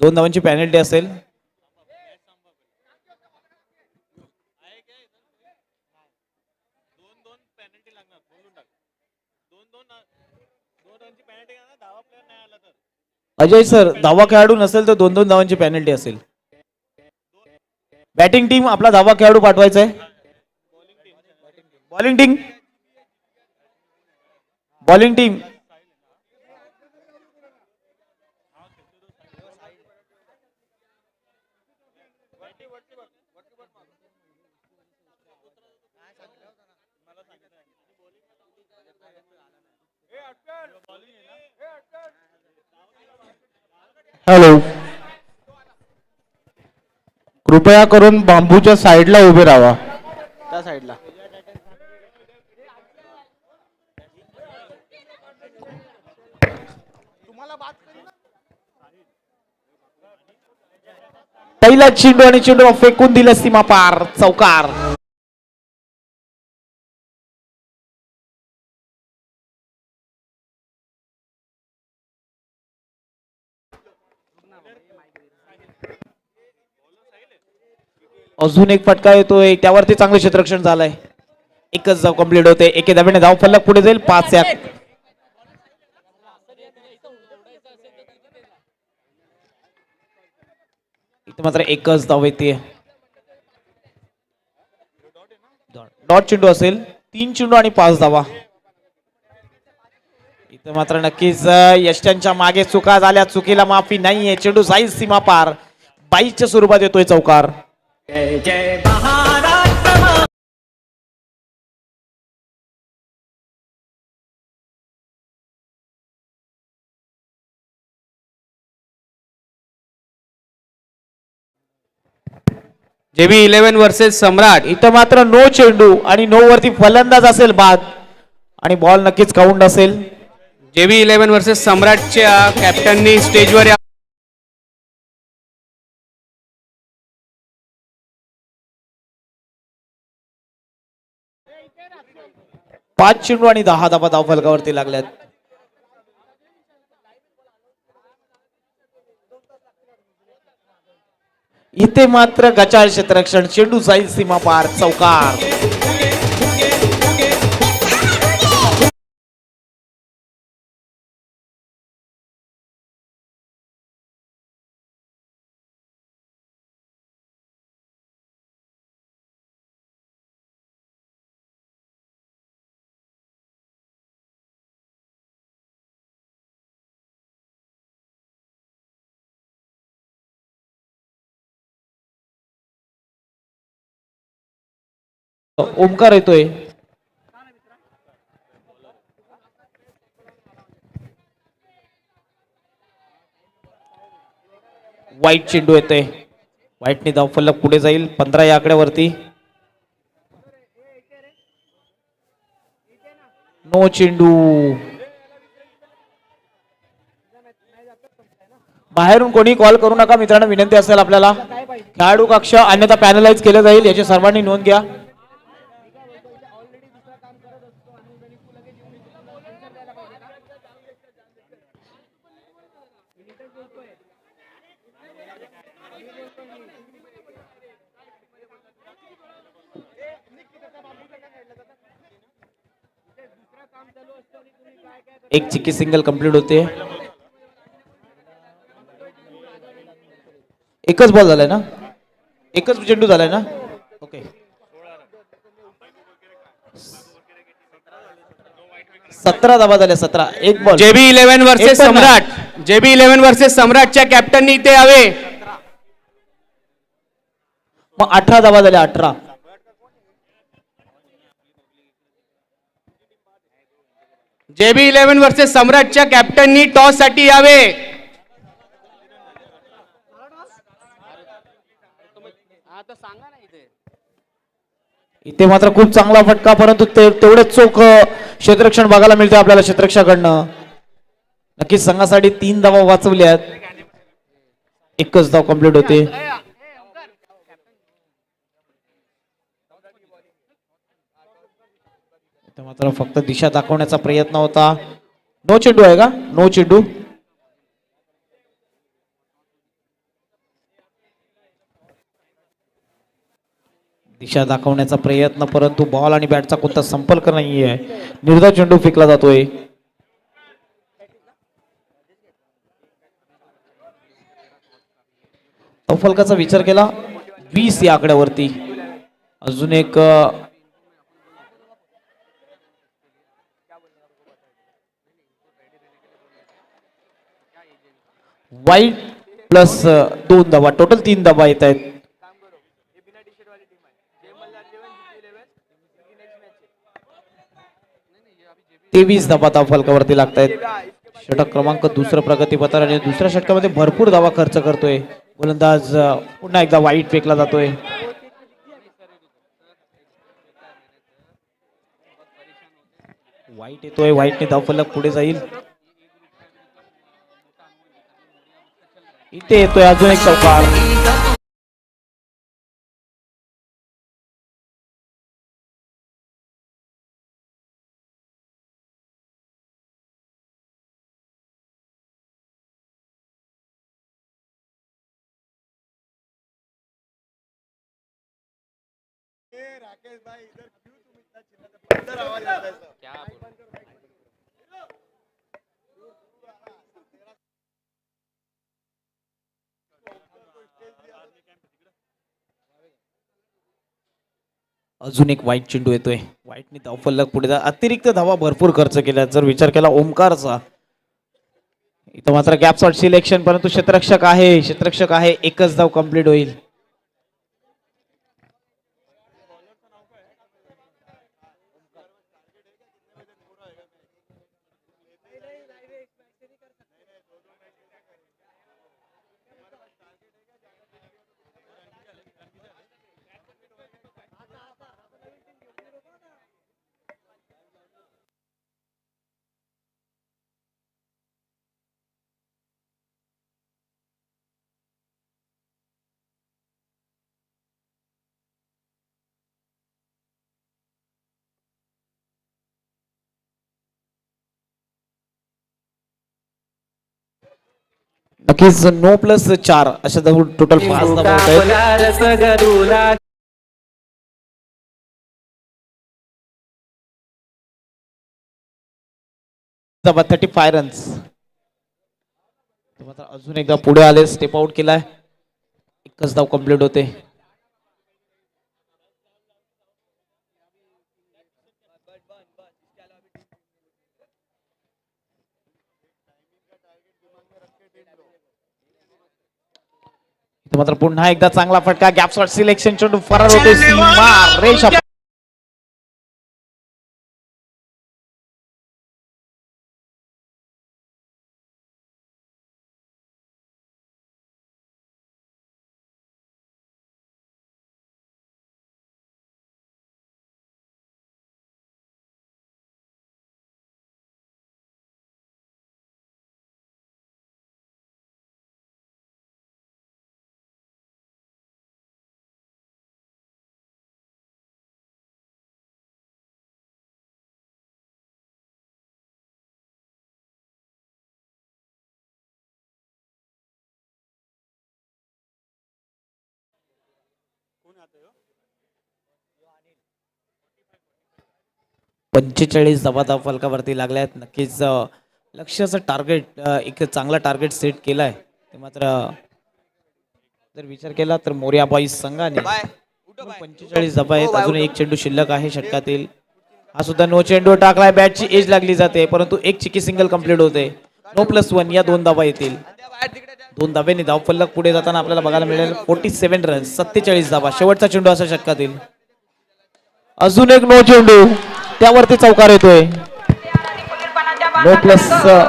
2 धावांची पेनल्टी असेल. अजय सर, धावा खेळाडू नसेल तर 2-2 धावांची पेनल्टी असेल. बॅटिंग टीम आपला धावा खेळाडू पाठवायचा आहे. Bowling team, bowling team hello, कृपया करून बांबूच्या साईडला उभे राहा. त्या साईडला. पहिला चेंडू आणि चेंडू फेकून दिला सीमा पार, चौकार. 1 फटका येतोय, त्यावरती चांगलं क्षेत्ररक्षण झालंय. एकच धाव कंप्लीट होते. एके धावेने धाव फलक पुढे जाईल 5-1. इथे मात्र एकच धाव येते. डॉट चेंडू असेल. 3 चेंडू आणि 5 धावा. इथे मात्र नक्कीच यष्ट्यांच्या मागे चुका झाल्या, चुकीला माफी नाहीये. चेंडू जाईल सीमा पार, 22च्या स्वरूपात येतोय चौकार. जय जय महाराष्ट्र. JB 11 वर्सेस सम्राट. इथं मात्र नो चेंडू आणि नो वरती फलंदाज असेल बाद आणि बॉल नक्कीच काउंट असेल. JB 11 वर्सेस सम्राटच्या कॅप्टननी स्टेजवर 5 चेंडू आणि 10 धावा धाव फलकावरती लागल्यात. इथे मात्र गचाळ क्षेत्ररक्षण, चेंडू जाईल सीमा पार, चौकार. ओमकार येतोय. वाईट चेंडू येतोय. वाईटने धाव फलक पुढे जाईल 15 या आकड्यावरती. नो चेंडू. बाहेरून कोणी कॉल करू नका मित्रांनो, विनंती असेल आपल्याला. खेळाडू कक्ष अन्यथा पॅनलाइज केलं जाईल, याची सर्वांनी नोंद घ्या. एक चिक्की सिंगल कंप्लीट होते. एकच बॉल झालाय ना, एकच चेंडू झालाय ना. ओके, 17 धावा झाल्या. 17. एक बॉल. JB 11 वर्सेस सम्राट. JB 11 वर्सेस सम्राटच्या कॅप्टननी इथे यावे. मग 18 धावा झाल्या. 18. JB 11 वर्सेस सम्राटच्या कॅप्टननी टॉस साठी यावे. इथे मात्र खूप चांगला फटका, परंतु तेवढेच चोख क्षेत्ररक्षण बघायला मिळते आपल्याला क्षेत्ररक्षकाकडनं. नक्कीच संघासाठी 3 धावा वाचवल्यात. एकच धाव कंप्लीट होते. मात्र फक्त दिशा दाखवण्याचा प्रयत्न होता. नो चेंडू आहे का? नो चेंडू. दिशा दाखवण्याचा प्रयत्न, परंतु बॉल आणि बॅटचा कोणता संपर्क नाहीये. निर्धाव चेंडू फेकला जातोय. फलकाचा विचार केला 20 या आकड्यावरती. अजून एक वाईट प्लस 2 धावा, टोटल 3 धावा येत आहेत. 23 धावा धाव फलकावरती लागत आहेत. षटक क्रमांक दुसरं प्रगतीपथावर आणि दुसऱ्या षटकामध्ये भरपूर धावा खर्च करतोय गोलंदाज. पुन्हा एकदा वाईट फेकला जातोय. वाईट येतोय, वाईटने धाव फलक पुढे जाईल. इथे येतोय अजून एक चौकार. अजून एक वाईट चेंडू येतोय. वाईटने धाव फलक पुढे जा. अतिरिक्त धावा भरपूर खर्च केल्या. जर विचार केला ओमकारचा, इथं मात्र गॅप शॉट सिलेक्शन, परंतु क्षेत्ररक्षक आहे. एकच धाव कंप्लीट होईल. नक्कीच 9+4 अशा टोटल 5 धावा होत आहेत. धावा 35 रन्स. मात्र अजून एकदा पुढे आले, स्टेप आउट केलाय. एकच धाव कंप्लीट होते. मात्र पुन्हा एकदा चांगला फटका. गॅप शॉट सिलेक्शन चेंडू फरार होते. सीमा रेषा पंचेचाळीस धावा धाव फलकावरती लागल्या आहेत. नक्कीच लक्ष्याचं टार्गेट, एक चांगला टार्गेट सेट केलाय. ते मात्र जर विचार केला तर मोर्याबाई संघाने 45 धावा आहेत. अजून एक चेंडू शिल्लक आहे षटकातील. हा सुद्धा नो चेंडू टाकलाय. बॅटची एज लागली जाते, परंतु एक चिकी सिंगल कंप्लीट होते. 9+1 या 2 धावा येतील. 2 धाब्यांनी धाव फलक पुढे जाताना आपल्याला बघायला मिळेल 47 रन्स, 47 धावा. शेवटचा चेंडू असा षटकातील. अजून एक नो चेंडू, त्यावरती चौकार येतोय. 9+,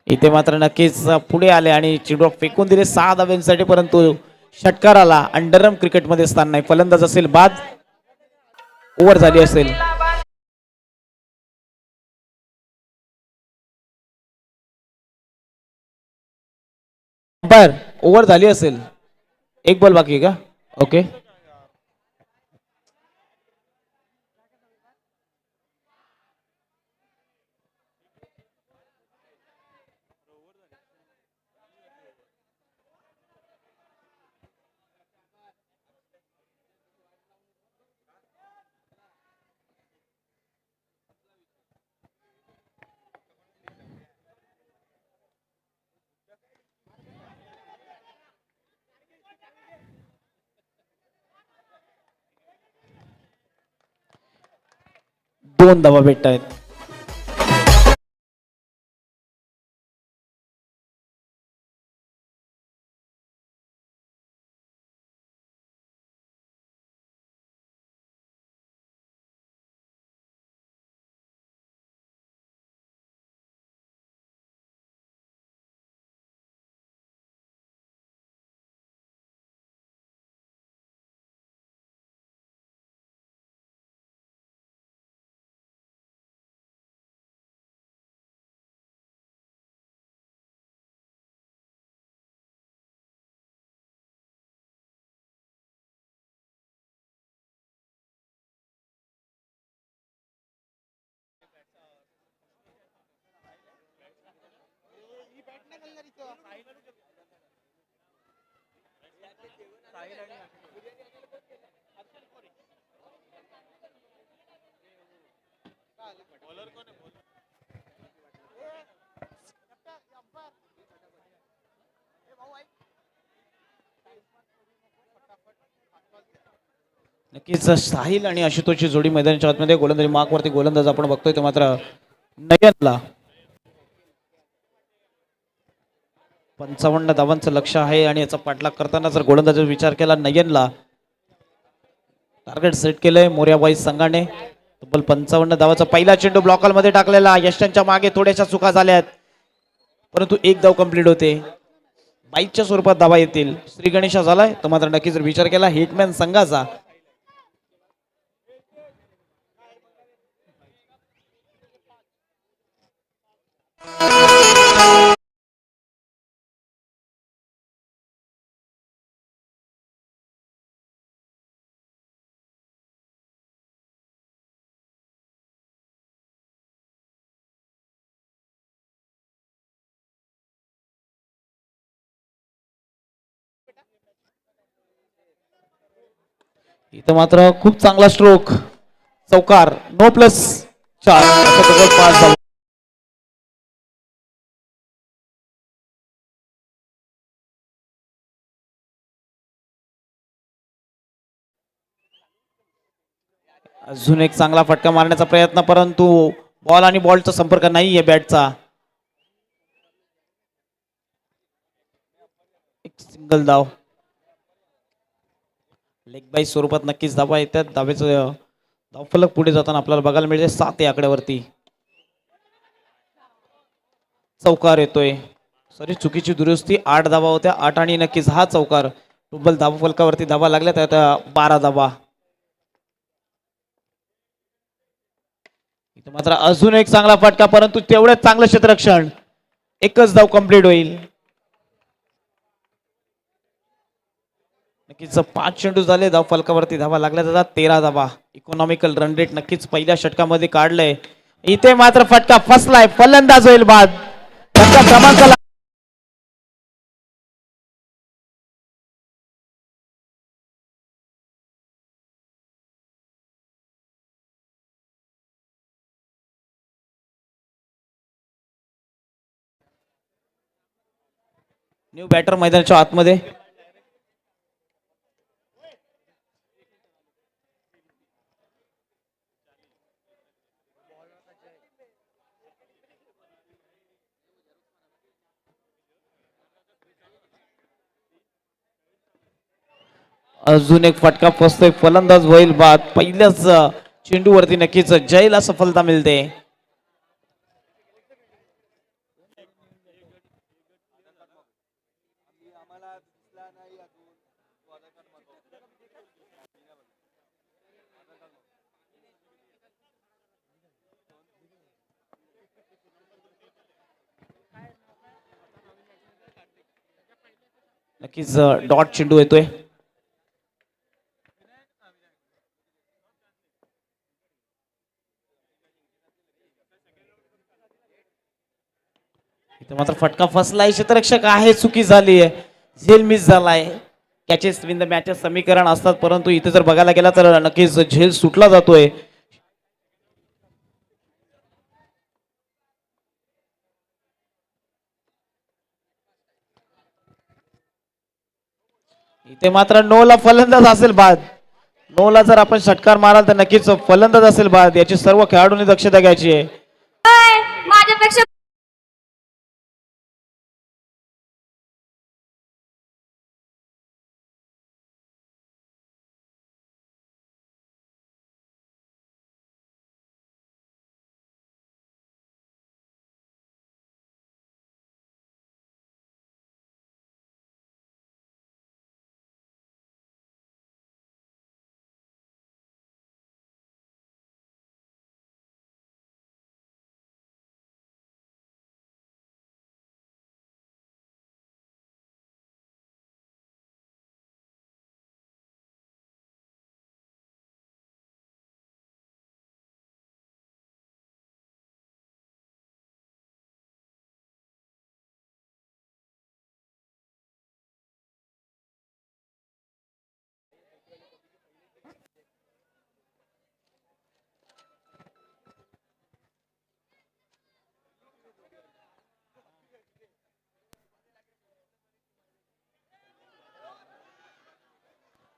इथे मात्र नक्कीच पुढे आले आणि चेंडू फेकून दिले 6 धाब्यांसाठी, परंतु षटकाराला अंडरआर्म क्रिकेटमध्ये स्थान नाही. फलंदाज असेल बाद, ओव्हर झाली असेल. अंपायर ओव्हर झाली असेल. एक बॉल बाकी आहे का? ओके. 2 धावा भेटत आहेत. नक्कीच साहिल आणि आशुतोषची जोडी मैदानाच्या आतमध्ये गोलंदाजी मार्कवरती गोलंदाज आपण बघतोय. तो मात्र नयनला 55 धावांचं लक्ष आहे आणि याचा पाठलाग करताना जर गोलंदाजाचा विचार केला, नयनला टार्गेट सेट केलंय मोर्याबाई संघाने. तब्बल 55 धावाचा पहिला चेंडू ब्लॉकमध्ये टाकलेला. यशांच्या मागे थोड्याशा चुका झाल्यात, परंतु एक धाव कंप्लीट होते. बाईकच्या स्वरूपात धावा येतील. श्री गणेशा झालाय तो मात्र नक्कीच जर विचार केला हिटमॅन संघाचा. इथं मात्र खूप चांगला स्ट्रोक, चौकार, नो प्लस 4 5 धावा. अजून एक चांगला फटका मारण्याचा प्रयत्न, परंतु बॉल आणि बॉलचा संपर्क नाहीये बॅटचा. एक सिंगल धाव. लेग बाय स्वरूपात नक्कीच धावा येतात. धावेचं धावफलक पुढे जाताना आपल्याला बघायला मिळते 7 या आकड्यावरती. चौकार येतोय, सॉरी चुकीची दुरुस्ती. 8 धावा होत्या, 8 आणि नक्कीच हा चौकार. टोटल धावफलकावरती धावा लागल्या त्या 12 धावा. इथं मात्र अजून एक चांगला फटका, परंतु तेवढंच चांगलं क्षेत्ररक्षण. एकच धाव कंप्लीट होईल. नक्कीच 5 चेंडू झाले, धाव फलकावरती धावा लागल्या जातात 13 धावा. इकॉनॉमिकल रन रेट नक्कीच पहिल्या षटकामध्ये काढलंय. इथे मात्र फटका फसलाय, फलंदाज होईल बाद. फटका क्रमांकाला न्यू बॅटर मैदानाच्या आतमध्ये. अजून एक फटका फसतोय, फलंदाज होईल बाद. पहिल्याच चेंडूवरती नक्कीच जयला सफलता मिळते. नक्कीच डॉट चेंडू येतोय. इथे मात्र फटका फसलाय, क्षेत्ररक्षक आहे, चुकी झाली आहे, झेल मिस झालाय. कॅचेस विन द मॅचेस समीकरण असतात, परंतु इथे जर बघायला गेला तर नक्कीच झेल सुटला जातोय. इथे मात्र 9 ला फलंदाज असेल बाद. 9 ला जर आपण षटकार माराल तर नक्कीच फलंदाज असेल बाद. याची सर्व खेळाडूंनी दक्षता घ्यायची आहे. माझ्यापेक्षा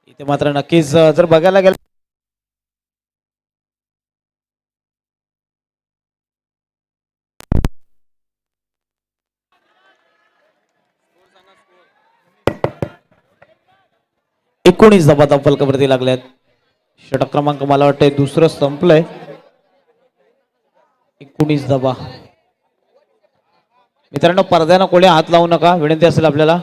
इथे मात्र नक्कीच जर बघायला गेलं एकोणीस धावा फलकावरती लागल्यात. षटक क्रमांक मला वाटतंय दुसरं संपलंय. 19 धावा. मित्रांनो पडद्यानं कोणी हात लावू नका विनंती असेल आपल्याला.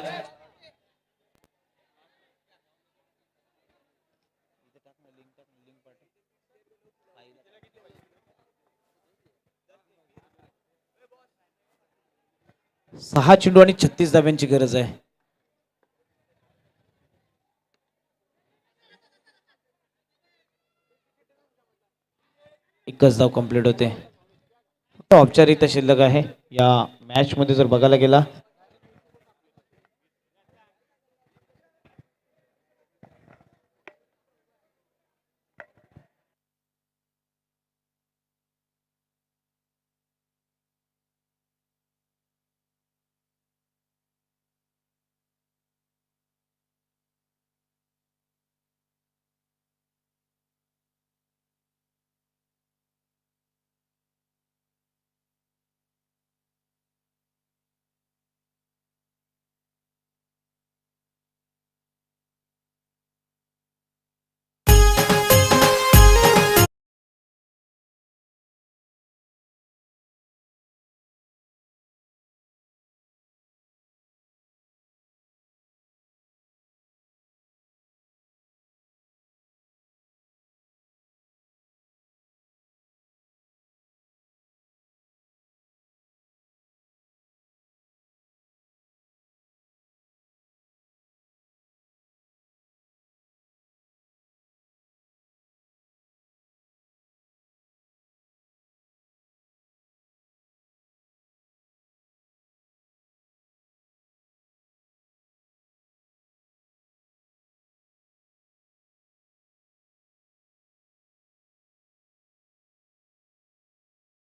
सहा चेंडू आणि 36 धाव्यांची गरज आहे. एकच धाव कंप्लीट होते. फक्त औपचारिकता शिल्लक आहे या मॅच मध्ये जर बघायला गेला